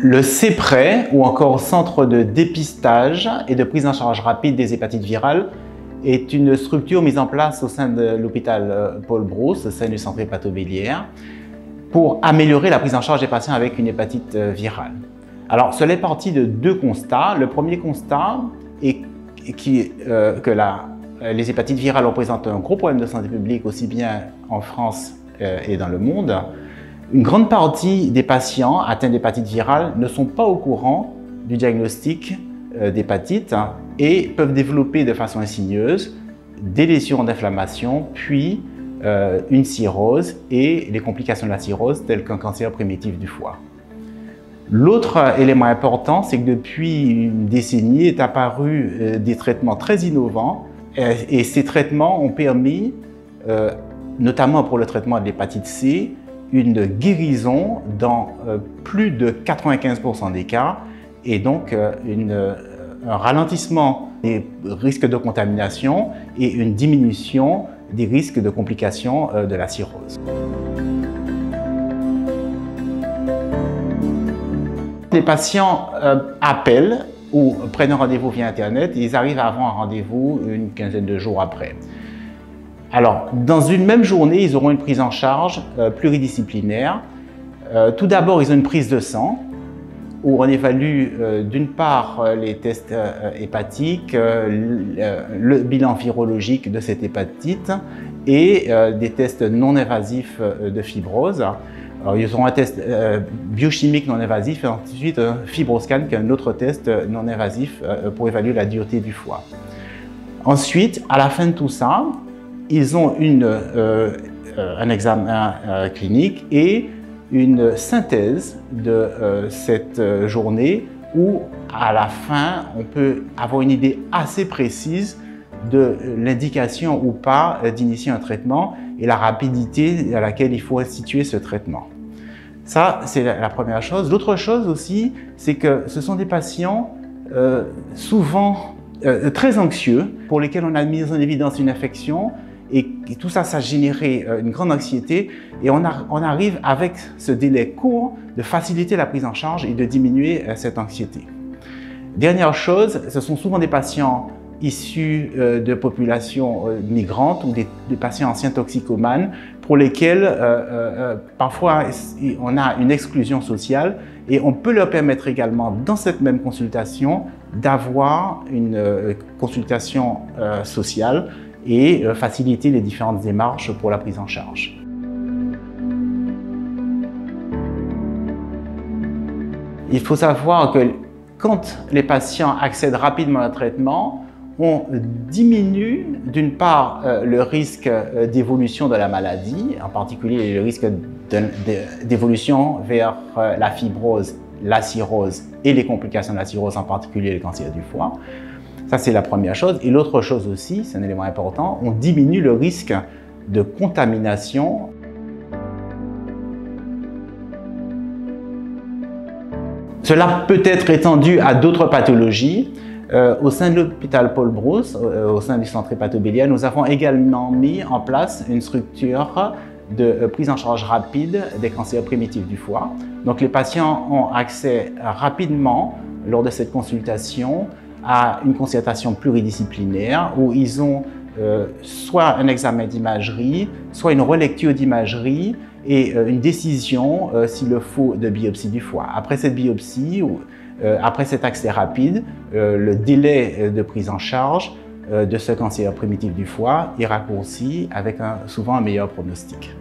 Le CPREI, ou encore Centre de dépistage et de prise en charge rapide des hépatites virales, est une structure mise en place au sein de l'hôpital Paul Brousse, au sein du centre Hépatobéliaire, pour améliorer la prise en charge des patients avec une hépatite virale. Alors, cela est parti de deux constats. Le premier constat est que les hépatites virales représentent un gros problème de santé publique, aussi bien en France et dans le monde. Une grande partie des patients atteints d'hépatite virale ne sont pas au courant du diagnostic d'hépatite et peuvent développer de façon insidieuse des lésions d'inflammation, puis une cirrhose et les complications de la cirrhose telles qu'un cancer primitif du foie. L'autre élément important, c'est que depuis une décennie est apparu des traitements très innovants et ces traitements ont permis, notamment pour le traitement de l'hépatite C, une guérison dans plus de 95% des cas et donc un ralentissement des risques de contamination et une diminution des risques de complications de la cirrhose. Les patients appellent ou prennent un rendez-vous via Internet et ils arrivent à avoir un rendez-vous une quinzaine de jours après. Alors, dans une même journée, ils auront une prise en charge pluridisciplinaire. Tout d'abord, ils ont une prise de sang où on évalue d'une part les tests hépatiques, le bilan virologique de cette hépatite et des tests non invasifs de fibrose. Alors, ils auront un test biochimique non invasif et ensuite un fibroscan qui est un autre test non invasif pour évaluer la dureté du foie. Ensuite, à la fin de tout ça, ils ont un examen clinique et une synthèse de cette journée où, à la fin, on peut avoir une idée assez précise de l'indication ou pas d'initier un traitement et la rapidité à laquelle il faut instituer ce traitement. Ça, c'est la première chose. L'autre chose aussi, c'est que ce sont des patients souvent très anxieux pour lesquels on a mis en évidence une infection et tout ça, ça a généré une grande anxiété et on arrive avec ce délai court de faciliter la prise en charge et de diminuer cette anxiété. Dernière chose, ce sont souvent des patients issus de populations migrantes ou des patients anciens toxicomanes pour lesquels parfois on a une exclusion sociale et on peut leur permettre également dans cette même consultation d'avoir une consultation sociale et faciliter les différentes démarches pour la prise en charge. Il faut savoir que quand les patients accèdent rapidement à un traitement, on diminue d'une part le risque d'évolution de la maladie, en particulier le risque d'évolution vers la fibrose, la cirrhose et les complications de la cirrhose, en particulier le cancer du foie. Ça, c'est la première chose. Et l'autre chose aussi, c'est un élément important, on diminue le risque de contamination. Cela peut être étendu à d'autres pathologies. Au sein de l'hôpital Paul Brousse, au sein du centre Hépatobéliaire, nous avons également mis en place une structure de prise en charge rapide des cancers primitifs du foie. Donc les patients ont accès rapidement, lors de cette consultation, à une concertation pluridisciplinaire où ils ont soit un examen d'imagerie, soit une relecture d'imagerie et une décision, s'il le faut, de biopsie du foie. Après cette biopsie, après cet accès rapide, le délai de prise en charge de ce cancer primitif du foie est raccourci avec souvent un meilleur pronostic.